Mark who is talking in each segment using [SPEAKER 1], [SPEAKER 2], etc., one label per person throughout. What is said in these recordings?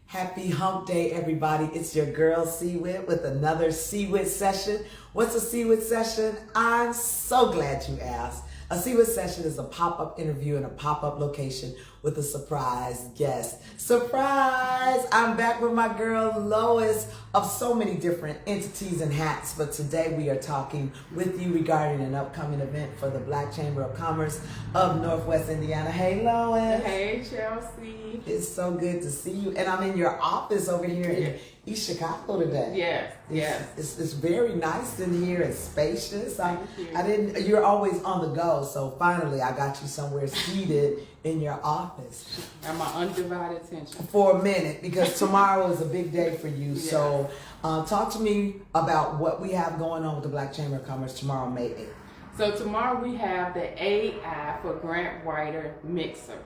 [SPEAKER 1] Happy hump day, everybody. It's your girl, C-Whitt, with another C-Whitt session. What's a C-Whitt session? I'm so glad you asked. A C-Whitt session is a pop-up interview in a pop-up location with a surprise guest. Surprise! I'm back with my girl, Lois, of so many different entities and hats, but today we are talking with you regarding an upcoming event for the Black Chamber of Commerce of Northwest Indiana. Hey, Lois.
[SPEAKER 2] Hey, Chelsea.
[SPEAKER 1] It's so good to see you. And I'm in your office over here in East Chicago today.
[SPEAKER 2] Yes.
[SPEAKER 1] It's very nice in here. It's spacious.
[SPEAKER 2] Thank you.
[SPEAKER 1] You're always on the go. So finally I got you somewhere seated in your office.
[SPEAKER 2] And my undivided attention.
[SPEAKER 1] For a minute, because tomorrow is a big day for you.
[SPEAKER 2] Yes.
[SPEAKER 1] So talk to me about what we have going on with the Black Chamber of Commerce tomorrow, May 8th.
[SPEAKER 2] So tomorrow we have the AI for grant writer mixer.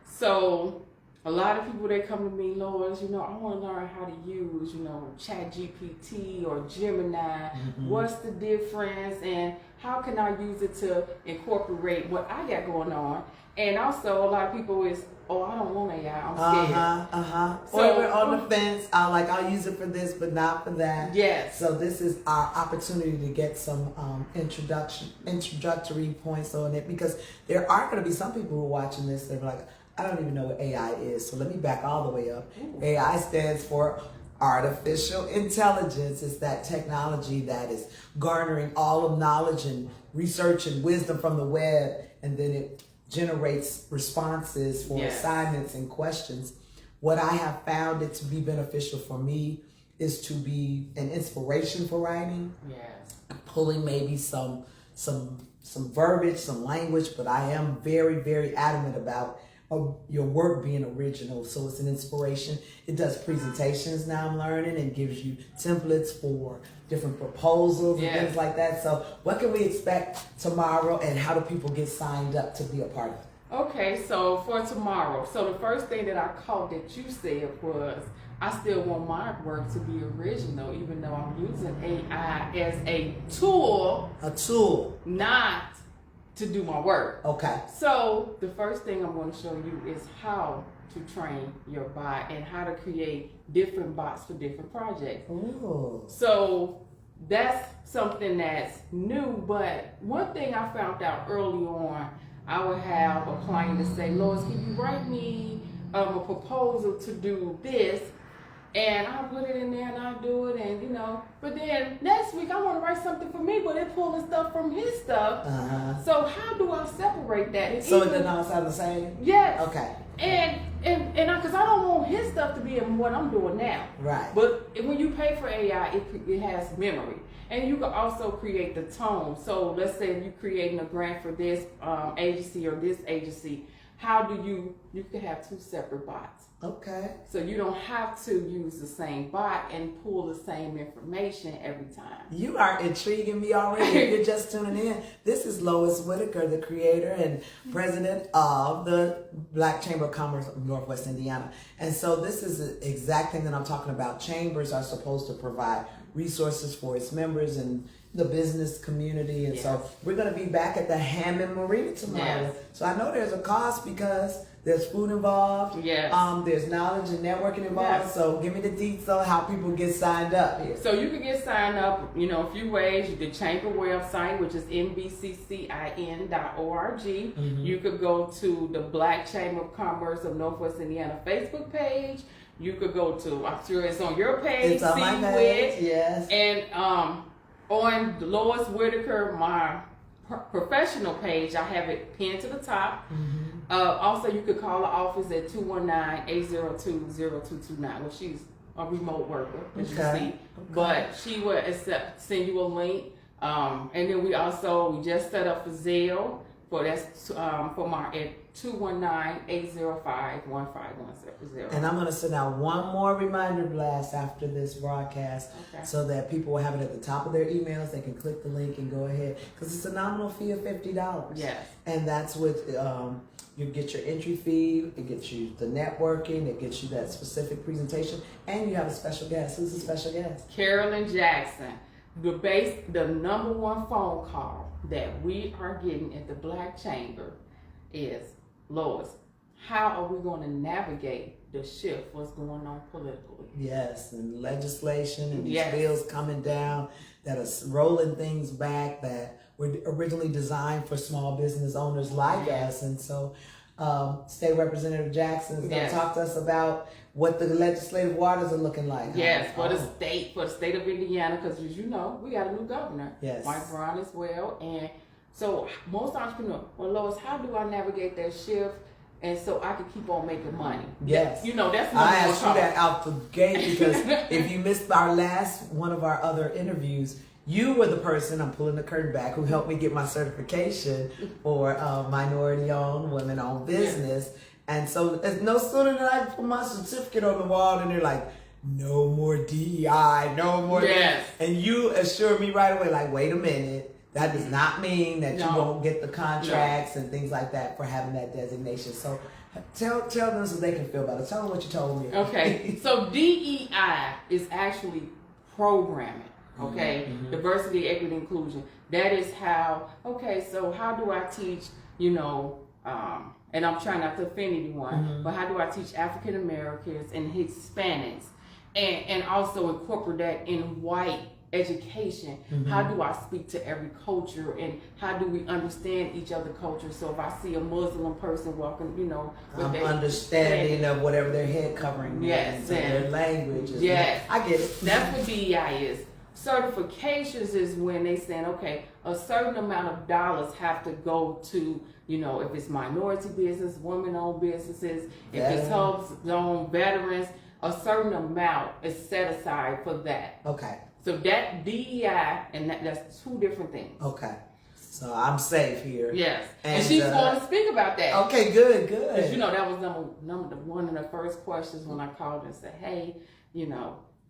[SPEAKER 2] So a lot of people, they come to me, Lois, I want to learn how to use, ChatGPT or Gemini.
[SPEAKER 1] Mm-hmm.
[SPEAKER 2] What's the difference and how can I use it to incorporate what I got going on? And also a lot of people is, I don't want AI, I'm scared.
[SPEAKER 1] So we're on the fence. I'll use it for this, but not for that.
[SPEAKER 2] Yes.
[SPEAKER 1] So this is our opportunity to get some introductory points on it, because there are going to be some people who are watching this. They're like, I don't even know what AI is. So let me back all the way up. Ooh. AI stands for artificial intelligence. It's that technology that is garnering all of knowledge and research and wisdom from the web, and then it generates responses for assignments and questions. What I have found it to be beneficial for me is to be an inspiration for writing.
[SPEAKER 2] Yes.
[SPEAKER 1] Pulling maybe some verbiage, some language, but I am very, very adamant about your work being original. So it's an inspiration. It does presentations now, I'm learning, and gives you templates for different proposals and things like that. So what can we expect tomorrow, and how do people get signed up to be a part of it?
[SPEAKER 2] Okay, so for tomorrow, so the first thing that I caught that you said was, I still want my work to be original, even though I'm using AI as a tool.
[SPEAKER 1] A tool.
[SPEAKER 2] Not to do my work.
[SPEAKER 1] Okay.
[SPEAKER 2] So the first thing I'm going to show you is how to train your bot and how to create different bots for different projects.
[SPEAKER 1] Ooh.
[SPEAKER 2] So that's something that's new, but one thing I found out early on, I would have a client to say, Lois, can you write me a proposal to do this? And I put it in there and I do it, and but then next week I want to write something for me, but it's pulling stuff from his stuff. So how do I separate that?
[SPEAKER 1] It doesn't all sound the same?
[SPEAKER 2] Yes.
[SPEAKER 1] Okay.
[SPEAKER 2] And because I don't want his stuff to be in what I'm doing now.
[SPEAKER 1] Right.
[SPEAKER 2] But when you pay for AI, it has memory. And you can also create the tone. So let's say if you're creating a grant for this agency or this agency, how do you can have two separate bots.
[SPEAKER 1] Okay.
[SPEAKER 2] So you don't have to use the same bot and pull the same information every time.
[SPEAKER 1] You are intriguing me already. If you're just tuning in, this is Lois Whittaker, the creator and president of the Black Chamber of Commerce of Northwest Indiana. And so this is the exact thing that I'm talking about. Chambers are supposed to provide resources for its members and the business community. And so we're going to be back at the Hammond Marina tomorrow.
[SPEAKER 2] Yes.
[SPEAKER 1] So I know there's a cost because there's food involved.
[SPEAKER 2] Yes.
[SPEAKER 1] There's knowledge and networking involved.
[SPEAKER 2] Yes.
[SPEAKER 1] So give me the deets on how people get signed up here.
[SPEAKER 2] So you can get signed up, a few ways. The chamber website, which is nbccin.org.
[SPEAKER 1] Mm-hmm.
[SPEAKER 2] You could go to the Black Chamber of Commerce of Northwest Indiana Facebook page. You could go to, I'm sure it's on your page.
[SPEAKER 1] It's on my page, yes.
[SPEAKER 2] And on Lois Whittaker, my professional page, I have it pinned to the top.
[SPEAKER 1] Mm-hmm.
[SPEAKER 2] Also, you could call the office at 219-802-0229. Well, she's a remote worker, as you see. Okay. But she will send you a link. And then we just set up for Zelle. For my at 219-805-1510.
[SPEAKER 1] And I'm going to send out one more reminder blast after this broadcast, so that people will have it at the top of their emails. They can click the link and go ahead, because it's a nominal fee of $50.
[SPEAKER 2] Yes.
[SPEAKER 1] And that's with you get your entry fee, it gets you the networking, it gets you that specific presentation, and you have a special guest. Who's the special guest?
[SPEAKER 2] Carolyn Jackson. The number one phone call that we are getting at the Black Chamber is, Lois, how are we going to navigate the shift, what's going on politically.
[SPEAKER 1] Yes, and legislation and these
[SPEAKER 2] Yes.
[SPEAKER 1] bills coming down that are rolling things back that were originally designed for small business owners like us. And so State Representative Jackson is going to talk to us about what the legislative waters are looking like.
[SPEAKER 2] Yes, for the state of Indiana, because as you know, we got a new governor, Mike Brown as well. And so most entrepreneurs, well, Lois, how do I navigate that shift and so I can keep on making money?
[SPEAKER 1] Yes.
[SPEAKER 2] You know, that's
[SPEAKER 1] I asked you that out the gate because if you missed our one of our other interviews, you were the person, I'm pulling the curtain back, who helped me get my certification for minority-owned, women-owned business. And so no sooner than I put my certificate on the wall, and they're like, no more DEI, no more.
[SPEAKER 2] Yes.
[SPEAKER 1] And you assured me right away, like, wait a minute. That does not mean that you won't get the contracts and things like that for having that designation. So tell them so they can feel better. Tell them what you told me.
[SPEAKER 2] Okay. So DEI is actually programming. Okay.
[SPEAKER 1] Mm-hmm.
[SPEAKER 2] Diversity, equity, inclusion. That is how, so how do I teach, and I'm trying not to offend anyone, but how do I teach African Americans and Hispanics and also incorporate that in white education? How do I speak to every culture, and how do we understand each other's culture? So if I see a Muslim person walking, with their
[SPEAKER 1] understanding of whatever their head covering means, their language. I get it.
[SPEAKER 2] That's what DEI is. Certifications is when they saying, a certain amount of dollars have to go to, if it's minority business, women-owned businesses, if it's hub-owned veterans, a certain amount is set aside for that.
[SPEAKER 1] Okay.
[SPEAKER 2] So that DEI, and that's two different things.
[SPEAKER 1] Okay. So I'm safe here.
[SPEAKER 2] Yes. And she's going to speak about that.
[SPEAKER 1] Okay, good.
[SPEAKER 2] Because, that was number one of the first questions when I called and said, hey,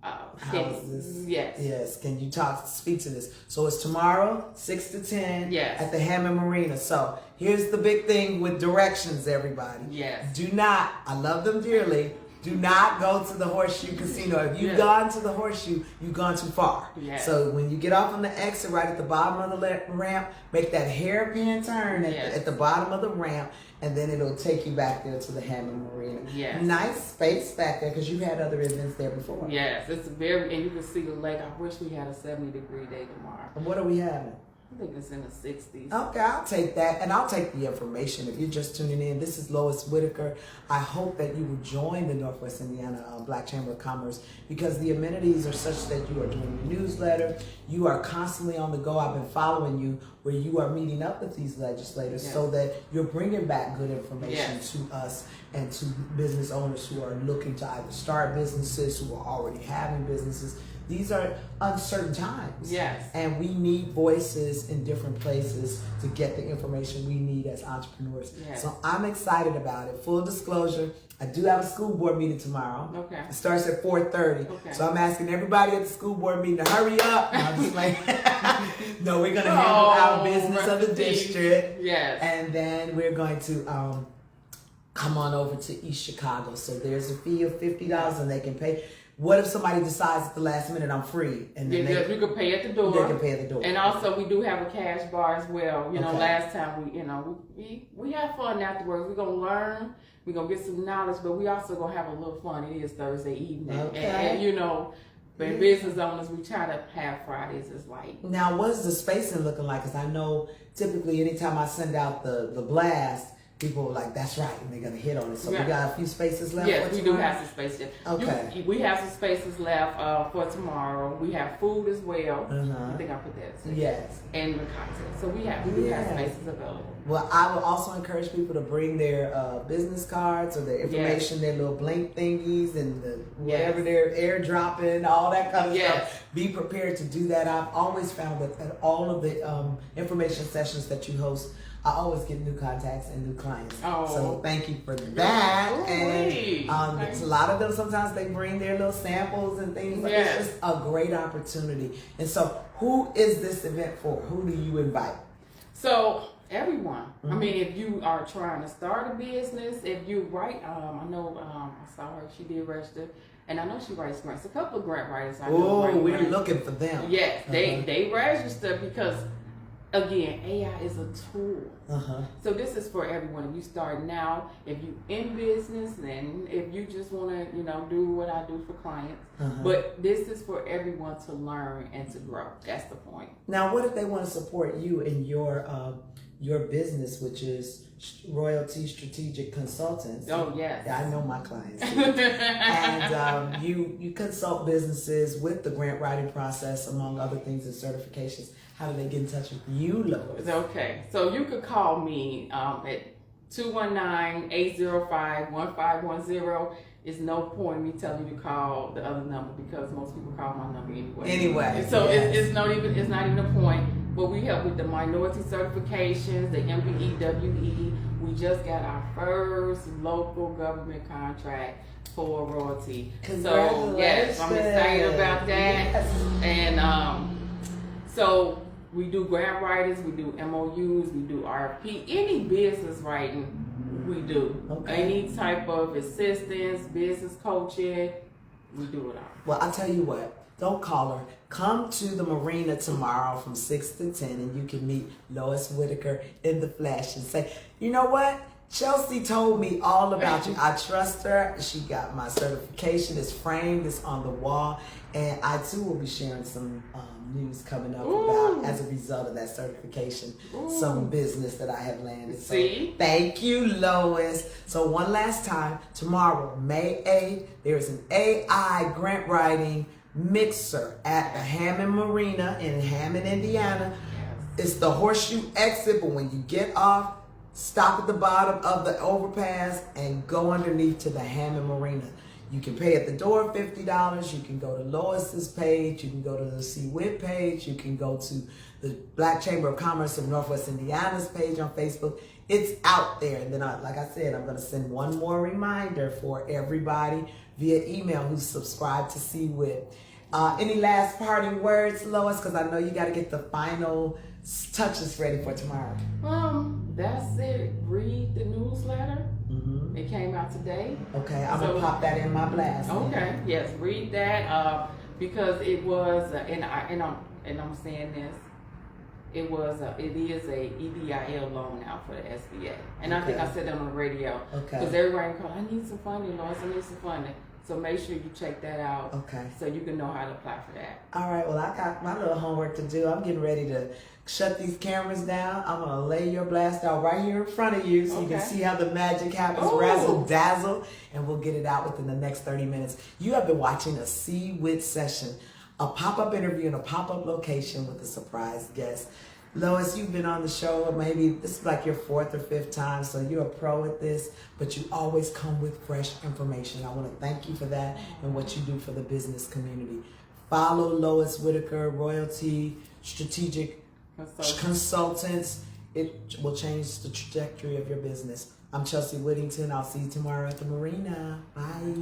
[SPEAKER 1] how is this?
[SPEAKER 2] Yes.
[SPEAKER 1] Can you speak to this? So it's tomorrow, 6 to 10 at the Hammond Marina. So here's the big thing with directions, everybody.
[SPEAKER 2] Yes.
[SPEAKER 1] Do not, I love them dearly, do not go to the Horseshoe Casino. If you've gone to the Horseshoe, you've gone too far.
[SPEAKER 2] Yes.
[SPEAKER 1] So when you get off on the exit right at the bottom of the ramp, make that hairpin turn at the bottom of the ramp, and then it'll take you back there to the Hammond Marina.
[SPEAKER 2] Yes.
[SPEAKER 1] Nice space back there because you've had other events there before.
[SPEAKER 2] Yes, it's and you can see the lake. I wish we had a 70-degree day tomorrow.
[SPEAKER 1] And what are we having?
[SPEAKER 2] I think it's in the 60s.
[SPEAKER 1] Okay, I'll take that, and I'll take the information. If you're just tuning in, this is Lois Whittaker. I hope that you will join the Northwest Indiana Black Chamber of Commerce because the amenities are such that you are doing your newsletter. You are constantly on the go. I've been following you where you are meeting up with these legislators so that you're bringing back good information to us and to business owners who are looking to either start businesses, who are already having businesses. These are uncertain times.
[SPEAKER 2] Yes.
[SPEAKER 1] And we need voices in different places to get the information we need as entrepreneurs.
[SPEAKER 2] Yes.
[SPEAKER 1] So I'm excited about it. Full disclosure, I do have a school board meeting tomorrow.
[SPEAKER 2] Okay.
[SPEAKER 1] It starts at 4:30.
[SPEAKER 2] Okay.
[SPEAKER 1] So I'm asking everybody at the school board meeting to hurry up. No, I'm just like, no, we're going to handle our business of the district.
[SPEAKER 2] Yes.
[SPEAKER 1] And then we're going to come on over to East Chicago. So there's a fee of $50 and they can pay. What if somebody decides at the last minute I'm free? And then
[SPEAKER 2] you can pay at the door.
[SPEAKER 1] They can pay at the door.
[SPEAKER 2] And also we do have a cash bar as well. Last time we have fun afterwards. We're gonna learn. We're gonna get some knowledge, but we also gonna have a little fun. It is Thursday evening, and business owners, we try to have Fridays as light.
[SPEAKER 1] Now, what's the spacing looking like? Because I know typically anytime I send out the blast, people are like, that's right, and they're going to hit on it. So we got a few spaces left.
[SPEAKER 2] Yes, we do have some spaces.
[SPEAKER 1] Okay.
[SPEAKER 2] We have some spaces left for tomorrow. We have food as well.
[SPEAKER 1] Uh-huh.
[SPEAKER 2] I think I put that.
[SPEAKER 1] Yes.
[SPEAKER 2] And the cocktails. So we have spaces available.
[SPEAKER 1] Well, I will also encourage people to bring their business cards or their information, their little blank thingies, and whatever they're airdropping, all that kind of stuff. Be prepared to do that. I've always found that at all of the information sessions that you host, I always get new contacts and new clients. So thank you for that. And a lot of them, sometimes they bring their little samples and things. But it's just a great opportunity. And so who is this event for? Who do you invite?
[SPEAKER 2] So everyone. I mean, if you are trying to start a business, if you write, I know I saw her, she did register. And I know she writes grants. A couple of grant writers I know.
[SPEAKER 1] We're looking for them.
[SPEAKER 2] Yes, they register because again, AI is a tool.
[SPEAKER 1] Uh-huh.
[SPEAKER 2] So this is for everyone. If you start now, if you in business, and if you just want to, do what I do for clients.
[SPEAKER 1] Uh-huh.
[SPEAKER 2] But this is for everyone to learn and to grow. That's the point.
[SPEAKER 1] Now, what if they want to support you in your business, which is Royalty Strategic Consultants?
[SPEAKER 2] Oh, yes.
[SPEAKER 1] Yeah, I know my clients. And you consult businesses with the grant writing process, among other things, and certifications. How do they get in touch with you, Lois?
[SPEAKER 2] Okay, so you could call me at 219-805-1510. It's no point in me telling you to call the other number because most people call my number anyway. So
[SPEAKER 1] yes.
[SPEAKER 2] it's not even a point. But we help with the minority certifications, the NWI. We just got our first local government contract for royalty. So yes, I'm excited about that.
[SPEAKER 1] Yes.
[SPEAKER 2] And so we do grant writers, we do MOUs, we do RFP, any business writing we do.
[SPEAKER 1] Okay.
[SPEAKER 2] Any type of assistance, business coaching, we do it all.
[SPEAKER 1] Well, I'll tell you what. Don't call her. Come to the marina tomorrow from 6 to 10 and you can meet Lois Whittaker in the flesh and say, you know what? Chelsea told me all about you. I trust her. She got my certification. It's framed. It's on the wall. And I, too, will be sharing some news coming up about, as a result of that certification, some business that I have landed. So thank you, Lois. So one last time, tomorrow, May 8th, there is an AI grant writing mixer at the Hammond Marina in Hammond, Indiana. It's the horseshoe exit, but when you get off, stop at the bottom of the overpass and go underneath to the Hammond Marina. You can pay at the door $50. You can go to Lois's page. You can go to the WHITT page. You can go to the Black Chamber of Commerce of Northwest Indiana's page on Facebook. It's out there. And then, like I said, I'm going to send one more reminder for everybody via email who's subscribed to WHITT. Any last parting words, Lois? Because I know you got to get the final touches ready for tomorrow.
[SPEAKER 2] That's it. Read the newsletter.
[SPEAKER 1] Mm-hmm.
[SPEAKER 2] It came out today.
[SPEAKER 1] Okay, I'm gonna pop that in my blast.
[SPEAKER 2] Okay, yes, read that because it was, and I'm saying this. It is a EDIL loan out for the SBA, and I think I said that on the radio.
[SPEAKER 1] Okay.
[SPEAKER 2] Because everybody called, I need some funding, Lois. I need some funding. So make sure you check that out.
[SPEAKER 1] Okay.
[SPEAKER 2] So you can know how to apply for that.
[SPEAKER 1] All right. Well, I got my little homework to do. I'm getting ready to shut these cameras down. I'm gonna lay your blast out right here in front of you, so you can see how the magic happens. Razzle dazzle, and we'll get it out within the next 30 minutes. You have been watching a WHITT session, a pop-up interview in a pop-up location with a surprise guest. Lois, you've been on the show, maybe this is like your 4th or 5th time, so you're a pro at this, but you always come with fresh information. I want to thank you for that and what you do for the business community. Follow Lois Whittaker, Royalty Strategic Consultants. It will change the trajectory of your business. I'm Chelsea Whittington. I'll see you tomorrow at the marina. Bye.